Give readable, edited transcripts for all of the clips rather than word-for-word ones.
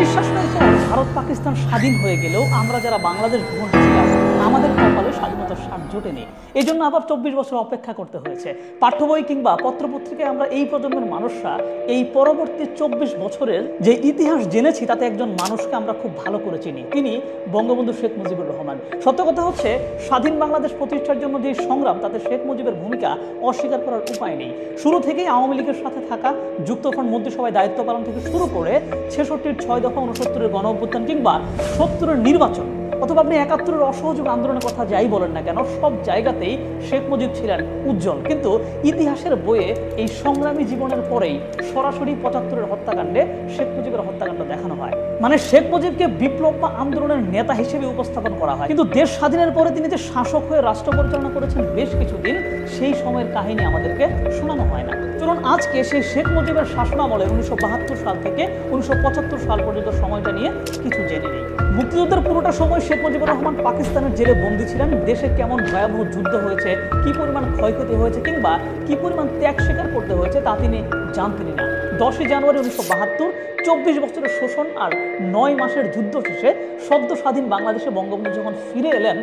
British শাসনের পর ভারত পাকিস্তান স্বাধীন হয়ে গেলেও আমরা যারা বাংলাদেশ ভূখণ্ডে ছিলাম আমাদের কপালে স্বাধীনতার স্বাদ জোটেনি। এই জন্য আবার 24 বছর অপেক্ষা করতে হয়েছে। পাঠ্য বই কিংবা পত্রপত্রিকায় আমরা এই প্রজন্মের মানুষরা এই পরবর্তী 24 বছরের যে ইতিহাস জেনেছি তাতে একজন মানুষকে আমরা খুব ভালো করে চিনি। তিনি বঙ্গবন্ধু শেখ মুজিবুর রহমান। সত্য কথা হচ্ছে, স্বাধীন বাংলাদেশ প্রতিষ্ঠার জন্য যে সংগ্রাম তাতে শেখ মুজিবের ভূমিকা অস্বীকার করার উপায় নেই। শুরু থেকেই আওয়ামী লীগের সাথে থাকা, যুক্তফ্রন্ট মন্ত্রিসভায় দায়িত্ব পালন থেকে শুরু করে 66-র 6 দফা, 69-এর গণ অভ্যুত্থান কিংবা 70-এর নির্বাচন, অথবা আপনি 71-এর অসহযোগ আন্দোলনের কথা যাই বলেন না কেন, সব জায়গাতেই শেখ মুজিব ছিলেন উজ্জ্বল। কিন্তু ইতিহাসের বইয়ে এই সংগ্রামী জীবনের পরেই সরাসরি 75-এর হত্যাকাণ্ডে শেখ মুজিবের হত্যাকাণ্ড দেখানো হয়। মানে শেখ মুজিবকে বিপ্লব বা আন্দোলনের নেতা হিসেবে উপস্থাপন করা হয়, কিন্তু দেশ স্বাধীনের পরে তিনি যে শাসক হয়ে রাষ্ট্র পরিচালনা করেছেন বেশ কিছুদিন, সেই সময়ের কাহিনী আমাদেরকে শোনানো হয় না। চলুন আজকে সেই শেখ মুজিবের শাসনামলের 1972 সাল থেকে 1975 সাল পর্যন্ত সময়টা নিয়ে কিছু জেনে নিই। মুক্তিযুদ্ধের পুরোটা সময় শেখ মুজিবুর রহমান পাকিস্তানের জেলে বন্দী ছিলেন। দেশে কেমন ভয়াবহ যুদ্ধ হয়েছে, কি পরিমাণ ক্ষয়ক্ষতি হয়েছে কিংবা কি পরিমাণ ত্যাগ স্বীকার করতে হয়েছে তা তিনি জানতেনই না। 10ই জানুয়ারি 1972 24 বছরের শোষণ আর 9 মাসের যুদ্ধ শেষে সদ্য স্বাধীন বাংলাদেশে বঙ্গবন্ধু যখন ফিরে এলেন,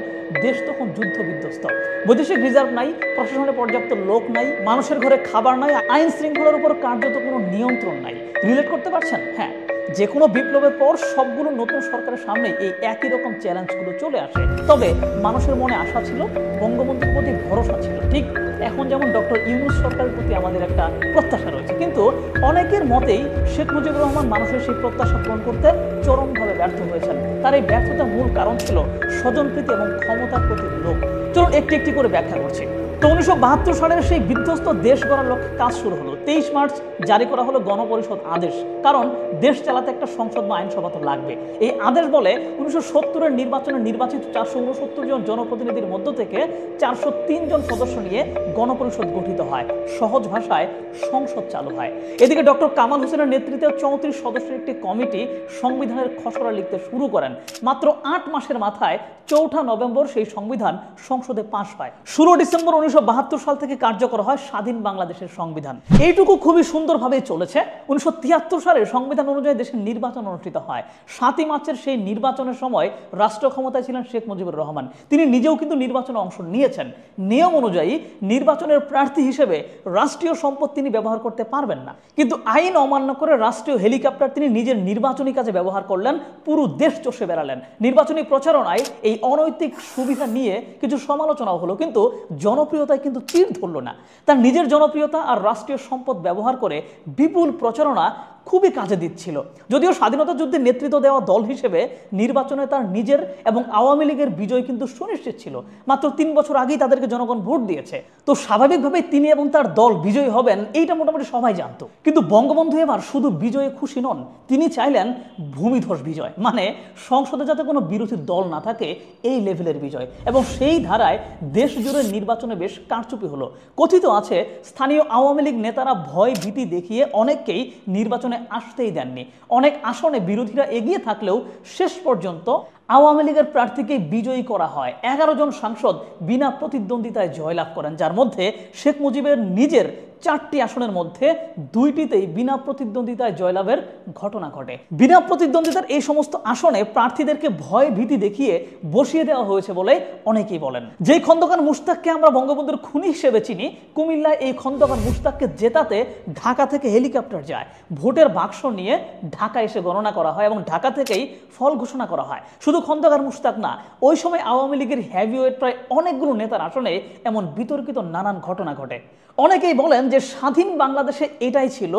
দেশ তখন যুদ্ধ বিধ্বস্ত। বৈদেশিক রিজার্ভ নাই, প্রশাসনে পর্যাপ্ত লোক নাই, মানুষের ঘরে খাবার নাই, আইন শৃঙ্খলার উপর কার্যত কোনো নিয়ন্ত্রণ নাই। রিলেট করতে পারছেন? হ্যাঁ, যে কোনো বিপ্লবের পর সবগুলো নতুন সরকারের সামনে এই একই রকম চ্যালেঞ্জগুলো চলে আসে। তবে মানুষের মনে আশা ছিল, বঙ্গবন্ধুর প্রতি ভরসা ছিল। ঠিক এখন যেমন ডক্টর ইউনূস সরকারের প্রতি আমাদের একটা প্রত্যাশা রয়েছে। কিন্তু অনেকের মতেই শেখ মুজিবুর রহমান মানুষের সেই প্রত্যাশা পূরণ করতে চরমভাবে ব্যর্থ হয়েছেন। তার এই ব্যর্থতার মূল কারণ ছিল স্বজনপ্রীতি এবং ক্ষমতার প্রতি লোভ। চলুন একটি একটি করে ব্যাখ্যা করছি। তো 1972 সালের সেই বিধ্বস্ত দেশ গড়ার লক্ষ্যে কাজ শুরু হলো। 23 মার্চ জারি করা হলো গণপরিষদ আদেশ, কারণ দেশ চালাতে একটা সংসদ বা আইনসভা তো লাগবে। এই আদেশ বলে 1970-এর নির্বাচনে নির্বাচিত 469 জন জনপ্রতিনিধির মধ্য থেকে 403 জন সদস্য নিয়ে গণপরিষদ গঠিত হয়। সহজ ভাষায় সংসদ চালু হয়। এদিকে ডক্টর কামাল হোসেনের নেতৃত্বে 34 সদস্যের একটি কমিটি সংবিধানের খসড়া লিখতে শুরু করেন। মাত্র 8 মাসের মাথায় 4 নভেম্বর সেই সংবিধান সংসদে পাশ হয়। 16 ডিসেম্বর 1972 সাল থেকে কার্যকর হয় স্বাধীন বাংলাদেশের সংবিধান। এইটুকু খুবই সুন্দরভাবে চলেছে। 1973 সালের সংবিধান অনুযায়ী দেশের নির্বাচন অনুষ্ঠিত হয়। 7ই মার্চের সেই নির্বাচনের সময় রাষ্ট্র ক্ষমতায় ছিলেন শেখ মুজিবুর রহমান। তিনি নিজেও কিন্তু নির্বাচনে অংশ নিয়েছেন। নিয়ম অনুযায়ী নির্বাচনের প্রার্থী হিসেবে রাষ্ট্রীয় সম্পদ তিনি ব্যবহার করতে পারবেন না, কিন্তু আইন অমান্য করে রাষ্ট্রীয় হেলিকপ্টার তিনি নিজের নির্বাচনী কাজে ব্যবহার করলেন, পুরো দেশ চষে বেড়ালেন। নির্বাচনী প্রচারণায় এই অনৈতিক সুবিধা নিয়ে কিছু সমালোচনাও হলো, কিন্তু জনপ্রিয়তায় কিন্তু তীর ধরল না। তার নিজের জনপ্রিয়তা আর রাষ্ট্রীয় সম্পদ ব্যবহার করে বিপুল প্রচারণা খুবই কাজে দিচ্ছিল। যদিও স্বাধীনতা যুদ্ধে নেতৃত্ব দেওয়া দল হিসেবে নির্বাচনে তার নিজের এবং আওয়ামী লীগের বিজয় কিন্তু সুনিশ্চিত ছিল। মাত্র 3 বছর আগেই তাদেরকে জনগণ ভোট দিয়েছে, তো স্বাভাবিকভাবেই তিনি এবং তার দল বিজয়ী হবেন এইটা মোটামুটি সবাই জানতো। কিন্তু বঙ্গবন্ধু এবার শুধু বিজয়ে খুশি নন, তিনি চাইলেন ভূমিধস বিজয়, মানে সংসদে যাতে কোনো বিরোধী দল না থাকে এই লেভেলের বিজয়। এবং সেই ধারায় দেশ জুড়ে নির্বাচনে বেশ কারচুপি হলো। কথিত আছে স্থানীয় আওয়ামী লীগ নেতারা ভয় ভীতি দেখিয়ে অনেককেই নির্বাচনে আসতেই দেননি। অনেক আসনে বিরোধীরা এগিয়ে থাকলেও শেষ পর্যন্ত আওয়ামী লীগের প্রার্থীকে বিজয়ী করা হয়। 11 জন সাংসদ বিনা প্রতিদ্বন্দ্বিতায় জয়লাভ করেন, যার মধ্যে শেখ মুজিবের নিজের 4টি আসনের মধ্যে 2টিতেই বিনা প্রতিদ্বন্দ্বিতায় জয়লাভের ঘটনা ঘটে। বিনা প্রতিদ্বন্দ্বিতার এই সমস্ত আসনে প্রার্থীদেরকে ভয় ভীতি দেখিয়ে বসিয়ে দেওয়া হয়েছে বলে অনেকেই বলেন। যেই খন্দকার মুশতাককে আমরা বঙ্গবন্ধুর খুনি হিসেবে চিনি, কুমিল্লায় এই খন্দকার মুশতাককে জেতাতে ঢাকা থেকে হেলিকপ্টার যায়। ভোটের বাক্স নিয়ে ঢাকা এসে গণনা করা হয় এবং ঢাকা থেকেই ফল ঘোষণা করা হয়। শুধু খন্দকার মুশতাক না, ওই সময় আওয়ামী লীগের হেভিওয়েট প্রায় অনেকগুলো নেতার আসনে এমন বিতর্কিত নানান ঘটনা ঘটে। অনেকেই বলেন যে স্বাধীন বাংলাদেশে এটাই ছিল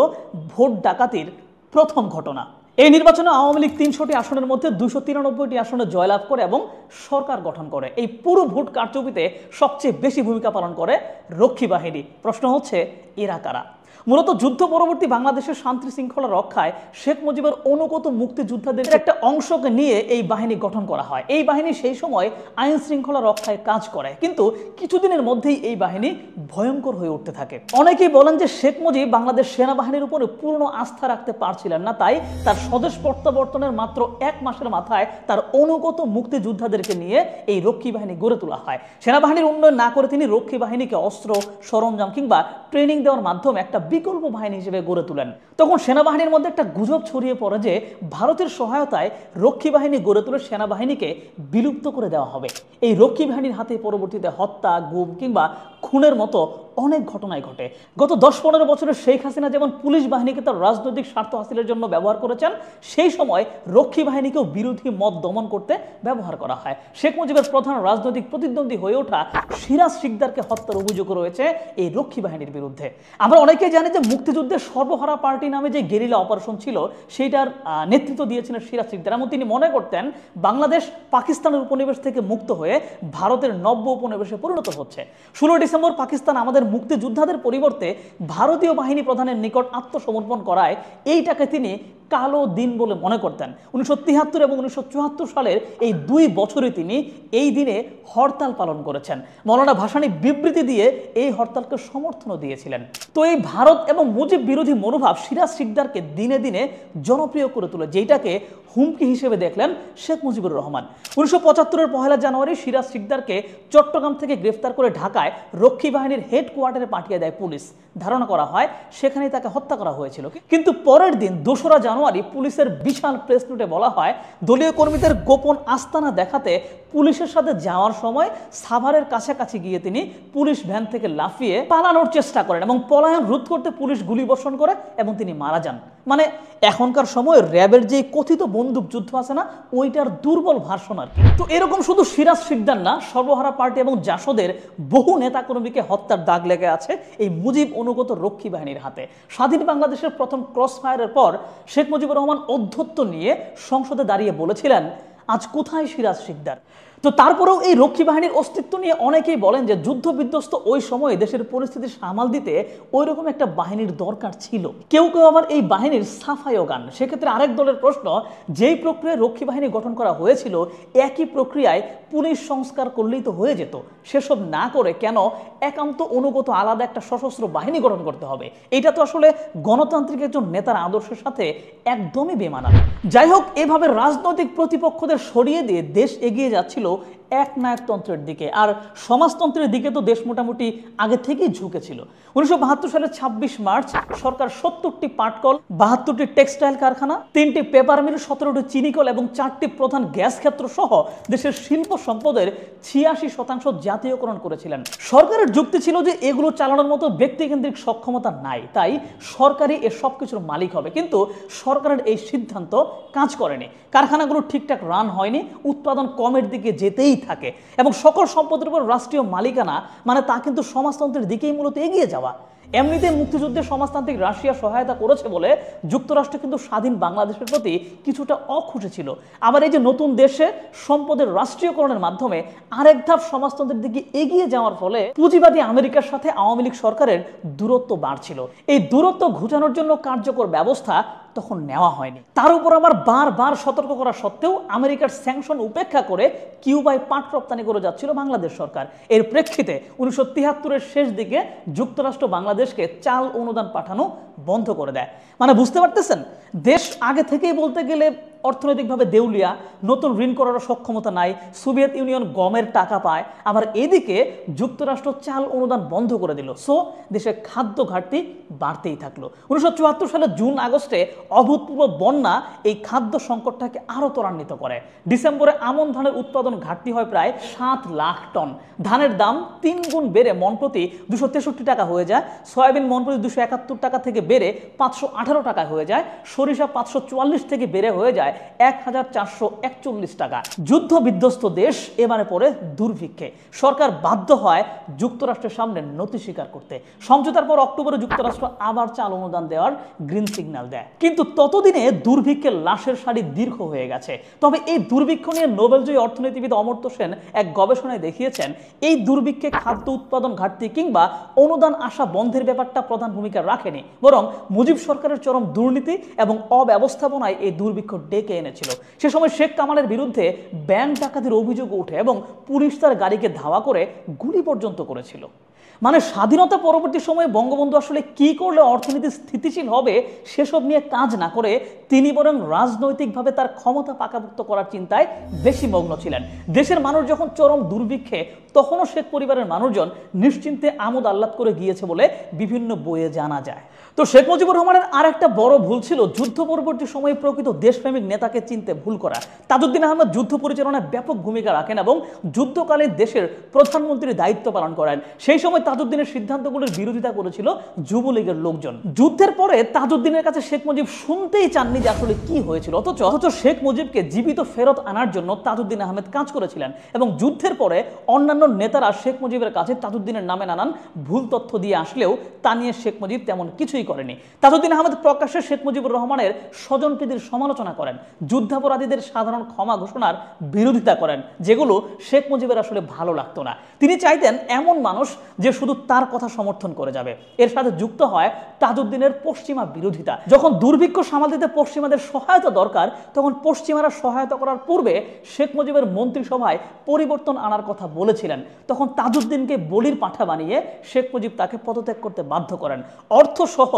ভোট ডাকাতির প্রথম ঘটনা। এই নির্বাচনে আওয়ামী লীগ 300টি আসনের মধ্যে 293টি আসনে জয়লাভ করে এবং সরকার গঠন করে। এই পুরো ভোট কারচুপিতে সবচেয়ে বেশি ভূমিকা পালন করে রক্ষী বাহিনী। প্রশ্ন হচ্ছে, এরা কারা? মূলত যুদ্ধ পরবর্তী বাংলাদেশের শান্তি শৃঙ্খলা রক্ষায় শেখ মুজিবের অনুগত মুক্তিযোদ্ধাদের একটা অংশকে নিয়ে এই বাহিনী গঠন করা হয়। এই বাহিনী সেই সময় আইন শৃঙ্খলা রক্ষায় কাজ করে, কিন্তু কিছুদিনের মধ্যেই এই বাহিনী ভয়ঙ্কর হয়ে উঠতে থাকে। অনেকেই বলেন যে শেখ মুজিব বাংলাদেশ সেনাবাহিনীর উপরে পূর্ণ আস্থা রাখতে পারছিলেন না, তাই তার স্বদেশ প্রত্যাবর্তনের মাত্র 1 মাসের মাথায় তার অনুগত মুক্তিযোদ্ধাদেরকে নিয়ে এই রক্ষী বাহিনী গড়ে তোলা হয়। সেনাবাহিনীর উন্নয়ন না করে তিনি রক্ষী বাহিনীকে অস্ত্র, সরঞ্জাম কিংবা ট্রেনিং দেওয়ার মাধ্যমে একটা বিকল্প বাহিনী হিসেবে গড়ে তোলেন। তখন সেনাবাহিনীর মধ্যে একটা গুজব ছড়িয়ে পড়ে যে ভারতের সহায়তায় রক্ষী বাহিনী গড়ে তুলে সেনাবাহিনীকে বিলুপ্ত করে দেওয়া হবে। এই রক্ষী বাহিনীর হাতে পরবর্তীতে হত্যা, গুম কিংবা খুনের মতো অনেক ঘটনাই ঘটে। গত 10-15 বছরের শেখ হাসিনা যেমন পুলিশ বাহিনীকে তার রাজনৈতিক স্বার্থ হাসিলের জন্য ব্যবহার করেছেন, সেই সময় রক্ষী বাহিনীকেও বিরোধী মত দমন করতে ব্যবহার করা হয়। শেখ মুজিবের প্রধান রাজনৈতিক প্রতিদ্বন্দ্বী হয়ে ওঠা সিরাজ শিকদারকে হত্যার অভিযোগ রয়েছে এই রক্ষী বাহিনীর বিরুদ্ধে। আমরা অনেকেই জানি যে মুক্তিযুদ্ধের সর্বহারা পার্টি নামে যে গেরিলা অপারেশন ছিল সেইটার নেতৃত্ব দিয়েছিলেন সিরাজ শিকদার, এবং তিনি মনে করতেন বাংলাদেশ পাকিস্তানের উপনিবেশ থেকে মুক্ত হয়ে ভারতের নব্য উপনিবেশে পরিণত হচ্ছে। 16 ডিসেম্বর পাকিস্তান আমাদের মুক্তিযোদ্ধাদের পরিবর্তে ভারতীয় বাহিনী প্রধানের নিকট আত্মসমর্পণ করায় এইটাকে তিনি কালো দিন বলে মনে করতেন। 1973 এবং 1974 সালের এই 2 বছরে তিনি এই দিনে হরতাল পালন করেছেন। মৌলানা ভাসানী বিবৃতি দিয়ে এই হরতালকে সমর্থনও দিয়েছিলেন। তো এই ভারত এবং মুজিব বিরোধী মনোভাব সিরাজ শিকদারকে দিনে দিনে জনপ্রিয় করে তোলে, যেটাকে হুমকি হিসেবে দেখলেন শেখ মুজিবুর রহমান। 1975-এর 1 জানুয়ারি সিরাজ শিকদারকে চট্টগ্রাম থেকে গ্রেফতার করে ঢাকায় রক্ষী বাহিনীর হেডকোয়ার্টারে পাঠিয়ে দেয় পুলিশ। ধারণা করা হয় সেখানেই তাকে হত্যা করা হয়েছিল। কিন্তু পরের দিন 2রা জানুয়ারি পুলিশের বিশাল প্রেস নোটে বলা হয় দলীয় কর্মীদের গোপন আস্তানা দেখাতে পুলিশের সাথে যাওয়ার সময় সাভারের কাছাকাছি গিয়ে তিনি পুলিশ ভ্যান থেকে লাফিয়ে পালানোর চেষ্টা করেন এবং পলায়ন রোধ করতে পুলিশ গুলিবর্ষণ করে এবং তিনি মারা যান। মানে এখনকার সময় র্যাবের যে কথিত বন্দুক যুদ্ধ আছে না, ওইটার দুর্বল ভার্সন আর কি। তো এরকম শুধু সিরাজ শিকদার না, সর্বহারা পার্টি এবং জাসদের বহু নেতাকর্মীকে হত্যার দাগ লেগে আছে এই মুজিব অনুগত রক্ষী বাহিনীর হাতে। স্বাধীন বাংলাদেশের প্রথম ক্রস ফায়ারের পর শেখ মুজিবুর রহমান অধ্যত্ব নিয়ে সংসদে দাঁড়িয়ে বলেছিলেন, আজ কোথায় সিরাজ শিকদার? তো তারপরেও এই রক্ষী বাহিনীর অস্তিত্ব নিয়ে অনেকেই বলেন যে যুদ্ধ বিধ্বস্ত ওই সময়ে দেশের পরিস্থিতি সামাল দিতে ওই রকম একটা বাহিনীর দরকার ছিল। কেউ কেউ আবার এই বাহিনীর সাফাইও গান। সেক্ষেত্রে আরেক দলের প্রশ্ন, যেই প্রক্রিয়ায় রক্ষী বাহিনী গঠন করা হয়েছিল একই প্রক্রিয়ায় পুলিশ সংস্কার করলেই তো হয়ে যেত। সেসব না করে কেন একান্ত অনুগত আলাদা একটা সশস্ত্র বাহিনী গঠন করতে হবে? এটা তো আসলে গণতান্ত্রিক একজন নেতার আদর্শের সাথে একদমই বেমানান। যাই হোক, এভাবে রাজনৈতিক প্রতিপক্ষদের সরিয়ে দিয়ে দেশ এগিয়ে যাচ্ছিল একনায়কতন্ত্রের দিকে, আর সমাজতন্ত্রের দিকে তো দেশ মোটামুটি আগে থেকেই ঝুঁকেছিল। 1972 সালের 26 মার্চ সরকার 70টি পাটকল, 72টি টেক্সটাইল কারখানা, 3টি পেপার মিল, 17টি চিনিকল এবং 4টি প্রধান গ্যাস ক্ষেত্র সহ দেশের শিল্প সম্পদের 86% জাতীয়করণ করেছিলেন। সরকারের যুক্তি ছিল যে এগুলো চালানোর মতো ব্যক্তিকেন্দ্রিক সক্ষমতা নাই, তাই সরকারই এ সব কিছুর মালিক হবে। কিন্তু সরকারের এই সিদ্ধান্ত কাজ করেনি। কারখানাগুলো ঠিকঠাক রান হয়নি, উৎপাদন কমের দিকে যেতেই থাকে এবং সকল সম্পদের উপর রাষ্ট্রীয় মালিকানা, মানে তা কিন্তু সমাজতন্ত্রের দিকেই মূলত এগিয়ে যাওয়া। এমনিতে মুক্তিযুদ্ধে সমাজতান্ত্রিক রাশিয়া সহায়তা করেছে বলে যুক্তরাষ্ট্র কিন্তু স্বাধীন বাংলাদেশের প্রতি কিছুটা অখুশি ছিল। আবার এই যে নতুন দেশে সম্পদের রাষ্ট্রীয়করণের মাধ্যমে আরেক ধাপ সমাজতন্ত্রের দিকে এগিয়ে যাওয়ার ফলে পুঁজিবাদী আমেরিকার সাথে আওয়ামী লীগ সরকারের দূরত্ব বাড়ছিল। এই দূরত্ব ঘুচানোর জন্য কার্যকর ব্যবস্থা তখন নেওয়া হয়নি। তার উপর আবার বারবার সতর্ক করা সত্ত্বেও আমেরিকার স্যাংশন উপেক্ষা করে কিউবায় পাট রপ্তানি করে যাচ্ছিল বাংলাদেশ সরকার। এর প্রেক্ষিতে 1973-এর শেষ দিকে যুক্তরাষ্ট্র বাংলাদেশকে চাল অনুদান পাঠানো বন্ধ করে দেয়। মানে বুঝতে পারতেছেন, দেশ আগে থেকেই বলতে গেলে অর্থনৈতিকভাবে দেউলিয়া, নতুন ঋণ করার সক্ষমতা নাই, সোভিয়েত ইউনিয়ন গমের টাকা পায়, আবার এদিকে যুক্তরাষ্ট্র চাল অনুদান বন্ধ করে দিল। সো দেশে খাদ্য ঘাটতি বাড়তেই থাকলো। 1974 সালের জুন আগস্টে অভূতপূর্ব বন্যা এই খাদ্য সংকটটাকে আরও ত্বরান্বিত করে। ডিসেম্বরে আমন ধানের উৎপাদন ঘাটতি হয় প্রায় 7 লাখ টন। ধানের দাম 3 গুণ বেড়ে মন প্রতি 263 টাকা হয়ে যায়। সয়াবিন মন প্রতি 271 টাকা থেকে বেড়ে 518 টাকা হয়ে যায়। সরিষা 544 থেকে বেড়ে হয়ে যায় 1441 টাকা। যুদ্ধ বিধ্বস্ত দেশ এবারে পড়ে দুর্ভিক্ষে। সরকার বাধ্য হয় যুক্তরাষ্ট্রের সামনে নতি স্বীকার করতে। সমঝোতার পর অক্টোবরে যুক্তরাষ্ট্র আবার চাল অনুদান দেওয়ার গ্রিন সিগন্যাল দেয়। কিন্তু ততদিনে দুর্ভিক্ষের লাশের সারি দীর্ঘ হয়ে গেছে। তবে এই দুর্ভিক্ষ নিয়ে নোবেলজয়ী অর্থনীতিবিদ অমর্ত্য সেন এক গবেষণায় দেখিয়েছেন, এই দুর্ভিক্ষে খাদ্য উৎপাদন ঘাটতি কিংবা অনুদান আসা বন্ধের ব্যাপারটা প্রধান ভূমিকা রাখেনি, বরং মুজিব সরকারের চরম দুর্নীতি এবং অব্যবস্থাপনায় এই দুর্ভিক্ষ ডেকে এনেছিল। সে সময় শেখ কামালের বিরুদ্ধে ব্যাংক ডাকাতির অভিযোগ ওঠে এবং পুলিশ তার গাড়িকে ধাওয়া করে গুলি পর্যন্ত করেছিল। মানে স্বাধীনতা পরবর্তী সময়ে বঙ্গবন্ধু আসলে কি করলে অর্থনীতি স্থিতিশীল হবে সেসব নিয়ে কাজ না করে তিনি বরং রাজনৈতিকভাবে তার ক্ষমতা পাকাপোক্ত করার চিন্তায় বেশি মগ্ন ছিলেন। দেশের মানুষ যখন চরম দুর্ভিক্ষে, তখনও শেখ পরিবারের মানুষজন নিশ্চিন্তে আমোদ আহ্লাদ করে গিয়েছে বলে বিভিন্ন বইয়ে জানা যায়। তো শেখ মুজিবুর রহমানের আর একটা বড় ভুল ছিল যুদ্ধ পরবর্তী সময়ে প্রকৃত দেশপ্রেমিক নেতাকে চিনতে ভুল করা। তাজউদ্দিন আহমেদ যুদ্ধ পরিচালনায় ব্যাপক ভূমিকা রাখেন এবং যুদ্ধকালে দেশের প্রধানমন্ত্রীর দায়িত্ব পালন করেন। সেই সময় তাজউদ্দিনের সিদ্ধান্তগুলোর বিরোধিতা করেছিল যুবলীগের লোকজন। যুদ্ধের পরে তাজউদ্দিনের কাছে শেখ মুজিব শুনতেই চাননি যে আসলে কি হয়েছিল, অথচ শেখ মুজিবকে জীবিত ফেরত আনার জন্য তাজউদ্দিন আহমেদ কাজ করেছিলেন। এবং যুদ্ধের পরে অন্যান্য নেতারা শেখ মুজিবের কাছে তাজউদ্দিনের নামে নানান ভুল তথ্য দিয়ে আসলেও তা নিয়ে শেখ মুজিব তেমন কিছুই করেনি। তাজউদ্দিন আহমেদ প্রকাশ্যে শেখ মুজিবুর রহমানের স্বজনপ্রীতির সমালোচনা করেন, যুদ্ধাপরাধীদের সাধারণ ক্ষমা ঘোষণার বিরোধিতা করেন, যেগুলো শেখ মুজিবের আসলে ভালো লাগতো না। তিনি চাইতেন এমন মানুষ যে শুধু তার কথা সমর্থন করে যাবে। এর সাথে যুক্ত হয় তাজউদ্দিনের পশ্চিমা বিরোধিতা। যখন দুর্ভিক্ষ সামাল দিতে পশ্চিমাদের সহায়তা দরকার, তখন পশ্চিমারা সহায়তা করার পূর্বে শেখ মুজিবের মন্ত্রিসভায় পরিবর্তন আনার কথা বলেছিলেন। তখন তাজউদ্দিনকে বলির পাঠা বানিয়ে শেখ মুজিব তাকে পদত্যাগ করতে বাধ্য করেন। অর্থ সহ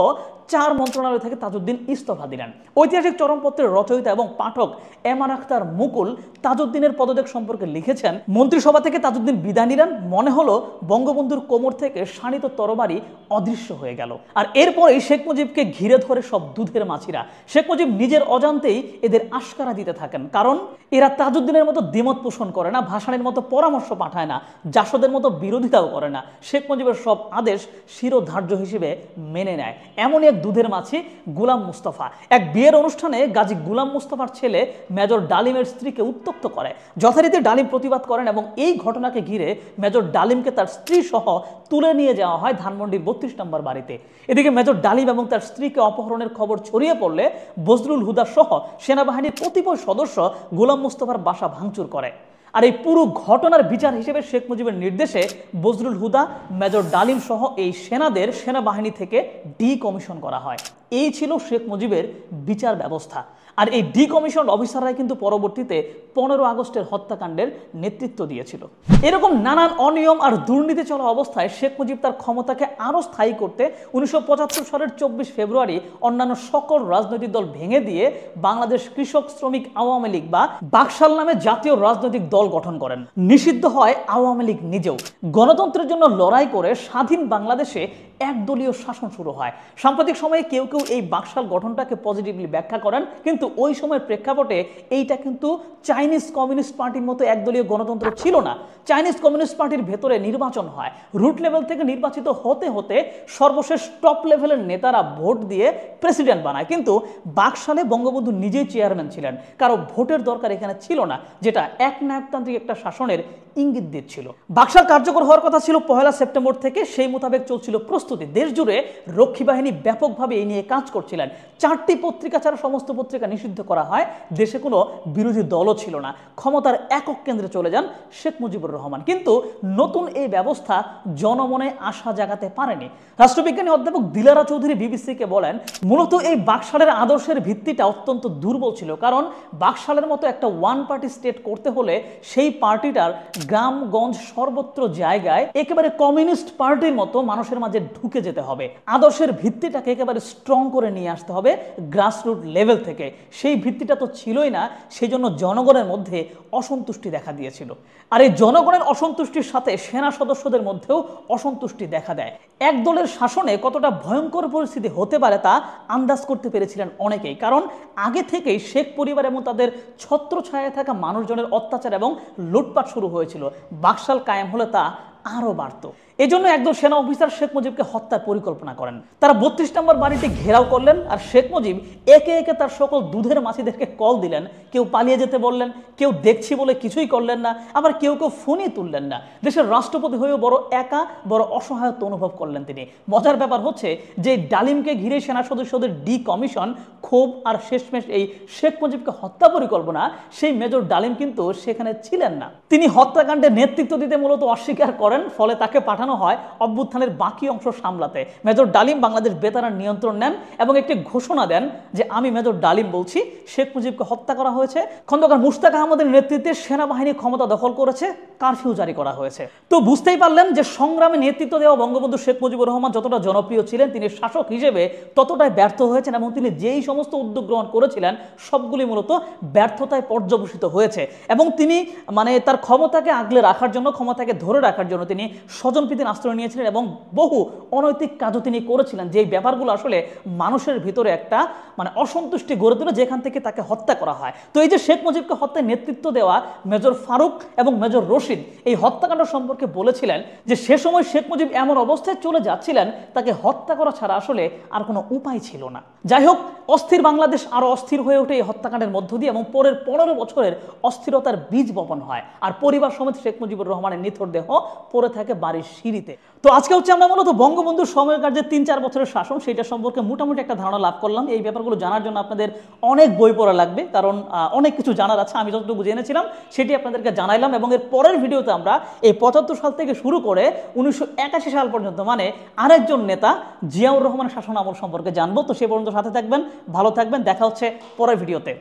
4 মন্ত্রণালয় থেকে তাজউদ্দিন ইস্তফা দিলেন। ঐতিহাসিক চরমপত্রের রচয়িতা এবং পাঠক এমান আখতার মুকুল তাজউদ্দিনের পদত্যাগ সম্পর্কে লিখেছেন, মন্ত্রিসভা থেকে তাজউদ্দিন বিদায় নিলেন, মনে হলো বঙ্গবন্ধুর কোমর থেকে শানিত তরবারি অদৃশ্য হয়ে গেল। আর এরপরেই শেখ মুজিবকে ঘিরে ধরে সব দুধের মাছিরা। শেখ মুজিব নিজের অজান্তেই এদের আশকারা দিতে থাকেন, কারণ এরা তাজউদ্দিনের মতো দ্বিমত পোষণ করে না, ভাসানীর মতো পরামর্শ পাঠায় না, জাসদের মতো বিরোধিতাও করে না। শেখ মুজিবের সব আদেশ শিরোধার্য হিসেবে মেনে নেয়। এমনই এক দুধের মাছি গোলাম মুস্তফা। এক বিয়ের অনুষ্ঠানে গাজী গোলাম মুস্তফার ছেলে মেজর ডালিমের স্ত্রীকে উত্ত্যক্ত করে। যথারীতি ডালিম প্রতিবাদ করেন এবং এই ঘটনাকে ঘিরে মেজর ডালিমকে তার স্ত্রী সহ তুলে নিয়ে যাওয়া হয় ধানমন্ডির 32 নম্বর বাড়িতে। এদিকে মেজর ডালিম এবং তার স্ত্রীকে অপহরণের খবর ছড়িয়ে পড়লে বজলুল হুদা সহ সেনাবাহিনীর কতিপয় সদস্য গোলাম মুস্তফার বাসা ভাঙচুর করে। আর এই পুরো ঘটনার বিচার হিসেবে শেখ মুজিবের নির্দেশে বজলুল হুদা, মেজর ডালিম সহ এই সেনাদের সেনাবাহিনী থেকে ডিকমিশন করা হয়। এই ছিল শেখ মুজিবের বিচার ব্যবস্থা। আর এই ডিকমিশন অফিসাররাই কিন্তু পরবর্তীতে 15 আগস্টের হত্যাকাণ্ডের নেতৃত্ব দিয়েছিল। এরকম নানান অনিয়ম আর দুর্নীতি চলা অবস্থায় শেখ মুজিব তার ক্ষমতাকে আরও স্থায়ী করতে 1975 সালের 24 ফেব্রুয়ারি অন্যান্য সকল রাজনৈতিক দল ভেঙে দিয়ে বাংলাদেশ কৃষক শ্রমিক আওয়ামী লীগ বা বাকশাল নামে জাতীয় রাজনৈতিক দল গঠন করেন। নিষিদ্ধ হয় আওয়ামী লীগ নিজেও। গণতন্ত্রের জন্য লড়াই করে স্বাধীন বাংলাদেশে একদলীয় শাসন শুরু হয়। সাম্প্রতিক সময়ে কেউ কেউ এই বাকশাল গঠনটাকে পজিটিভলি ব্যাখ্যা করেন, কিন্তু ওই সময়ের প্রেক্ষাপটে এইটা কিন্তু চাইনিজ কমিউনিস্ট পার্টির মতো একদলীয় গণতন্ত্র ছিল না। চাইনিজ কমিউনিস্ট পার্টির ভেতরে নির্বাচন হয়, রুট লেভেল থেকে নির্বাচিত হতে হতে সর্বশেষ টপ লেভেলের নেতারা ভোট দিয়ে প্রেসিডেন্ট বানায়। কিন্তু বাকশালে বঙ্গবন্ধু নিজেই চেয়ারম্যান ছিলেন, কারো ভোটের দরকার এখানে ছিল না, যেটা একনায়কতান্ত্রিক একটা শাসনের ইঙ্গিত দিচ্ছিল। বাকশাল কার্যকর হওয়ার কথা ছিল 1 সেপ্টেম্বর থেকে, সেই মোতাবেক চলছিল প্রস্তুতি। দেশ জুড়ে রক্ষী বাহিনী ব্যাপকভাবে এই নিয়ে কাজ করছিলেন। 4টি পত্রিকা ছাড়া সমস্ত পত্রিকা নিষিদ্ধ করা হয়। দেশে কোনো বিরোধী দলও ছিল না। ক্ষমতার একক কেন্দ্রে চলে যান শেখ মুজিবুর রহমান। কিন্তু নতুন এই ব্যবস্থা জনমনে আশা জাগাতে পারেনি। রাষ্ট্রবিজ্ঞানী অধ্যাপক দিলারা চৌধুরী বিবিসিকে বলেন, মূলত এই বাকশালের আদর্শের ভিত্তিটা অত্যন্ত দুর্বল ছিল, কারণ বাকশালের মতো একটা ওয়ান পার্টি স্টেট করতে হলে সেই পার্টিটার গ্রামগঞ্জ সর্বত্র জায়গায় একেবারে কমিউনিস্ট পার্টির মতো মানুষের মাঝে ঢুকে যেতে হবে। আদর্শের ভিত্তিটাকে একেবারে স্ট্রং করে নিয়ে আসতে হবে গ্রাসরুট লেভেল থেকে। সেই ভিত্তিটা তো ছিলই না, সেই জন্য জনগণের মধ্যে অসন্তুষ্টি দেখা দিয়েছিল। আর এই জনগণের অসন্তুষ্টির সাথে সেনা সদস্যদের মধ্যেও অসন্তুষ্টি দেখা দেয়। এক দলের শাসনে কতটা ভয়ঙ্কর পরিস্থিতি হতে পারে তা আন্দাজ করতে পেরেছিলেন অনেকেই, কারণ আগে থেকেই শেখ পরিবার এবং তাদের ছত্রছায়ায় থাকা মানুষজনের অত্যাচার এবং লুটপাট শুরু হয়েছিল। বাকশাল কায়েম হলে তা আরও বাড়ত। এজন্য একদল সেনা অফিসার শেখ মুজিবকে হত্যার পরিকল্পনা করেন। তারা 32 নম্বর বাড়িটি ঘেরাও করলেন, আর শেখ মুজিব একে একে তার সকল দুধের মাছিদেরকে কল দিলেন। কেউ পালিয়ে যেতে বললেন, কেউ দেখছি বলে কিছুই করলেন না, আবার কেউ কেউ ফোনই তুললেন না। দেশের রাষ্ট্রপতি হয়েও বড় একা, বড় অসহায়ত্ব অনুভব করলেন তিনি। মজার ব্যাপার হচ্ছে যে ডালিমকে ঘিরে সেনা সদস্যদের ডিকমিশন, ক্ষোভ আর শেষমেশ এই শেখ মুজিবকে হত্যা পরিকল্পনা, সেই মেজর ডালিম কিন্তু সেখানে ছিলেন না। তিনি হত্যাকাণ্ডে নেতৃত্ব দিতে মূলত অস্বীকার করেন করেন, ফলে তাকে পাঠানো হয় অভ্যুত্থানের বাকি অংশ সামলাতে। মেজর ডালিম বাংলাদেশ বেতারের নিয়ন্ত্রণ নেন এবং একটি ঘোষণা দেন যে আমি মেজর ডালিম বলছি, শেখ মুজিবকে হত্যা করা হয়েছে, খন্দকার মুশতাক আহমদের নেতৃত্বে সেনাবাহিনী ক্ষমতা দখল করেছে, কারফিউ জারি করা হয়েছে। তো বুঝতেই পারলেন যে সংগ্রামে নেতৃত্ব দেওয়া বঙ্গবন্ধু শেখ মুজিবুর রহমান যতটা জনপ্রিয় ছিলেন, তিনি শাসক হিসেবে ততটাই ব্যর্থ হয়েছেন এবং তিনি যেই সমস্ত উদ্যোগ গ্রহণ করেছিলেন সবগুলি মূলত ব্যর্থতায় পর্যবসিত হয়েছে। এবং তিনি তার ক্ষমতাকে আগলে রাখার জন্য, ক্ষমতাকে ধরে রাখার জন্য তিনি স্বজনপ্রীতির আশ্রয় নিয়েছিলেন এবং বহু অনৈতিক কাজও তিনি করেছিলেন, যেই ব্যাপারগুলো আসলে মানুষের ভিতরে একটা অসন্তুষ্টি গড়ে তোলে, যেখান থেকে তাকে হত্যা করা হয়। তো এই যে শেখ মুজিবকে হত্যায় নেতৃত্ব দেওয়া মেজর ফারুক এবং মেজর রশিদ এই হত্যাকাণ্ড সম্পর্কে বলেছিলেন যে সে সময় শেখ মুজিব এমন অবস্থায় চলে যাচ্ছিলেন, তাকে হত্যা করা ছাড়া আসলে আর কোনো উপায় ছিল না। যাই হোক, অস্থির বাংলাদেশ আরো অস্থির হয়ে ওঠে এই হত্যাকাণ্ডের মধ্য দিয়ে এবং পরের 15 বছরের অস্থিরতার বীজ বপন হয়, আর পরিবার সমেত শেখ মুজিবুর রহমানের নিথর দেহ পড়ে থাকে বাড়ির সিঁড়িতে। তো আজকে আমরা মূলত বঙ্গবন্ধুর সময়কার যে 3-4 বছরের শাসন, সেটা সম্পর্কে মোটামুটি একটা ধারণা লাভ করলাম। এই ব্যাপারগুলো জানার জন্য আপনাদের অনেক বই পড়া লাগবে, কারণ অনেক কিছু জানার আছে। আমি যতটুকু জেনেছিলাম সেটি আপনাদেরকে জানাইলাম এবং এর পরের ভিডিওতে আমরা এই 75 সাল থেকে শুরু করে 1981 সাল পর্যন্ত আরেকজন নেতা জিয়াউর রহমানের শাসন আমল সম্পর্কে জানবো। তো সে পর্যন্ত সাথে থাকবেন, ভালো থাকবেন, দেখা হচ্ছে পরের ভিডিওতে।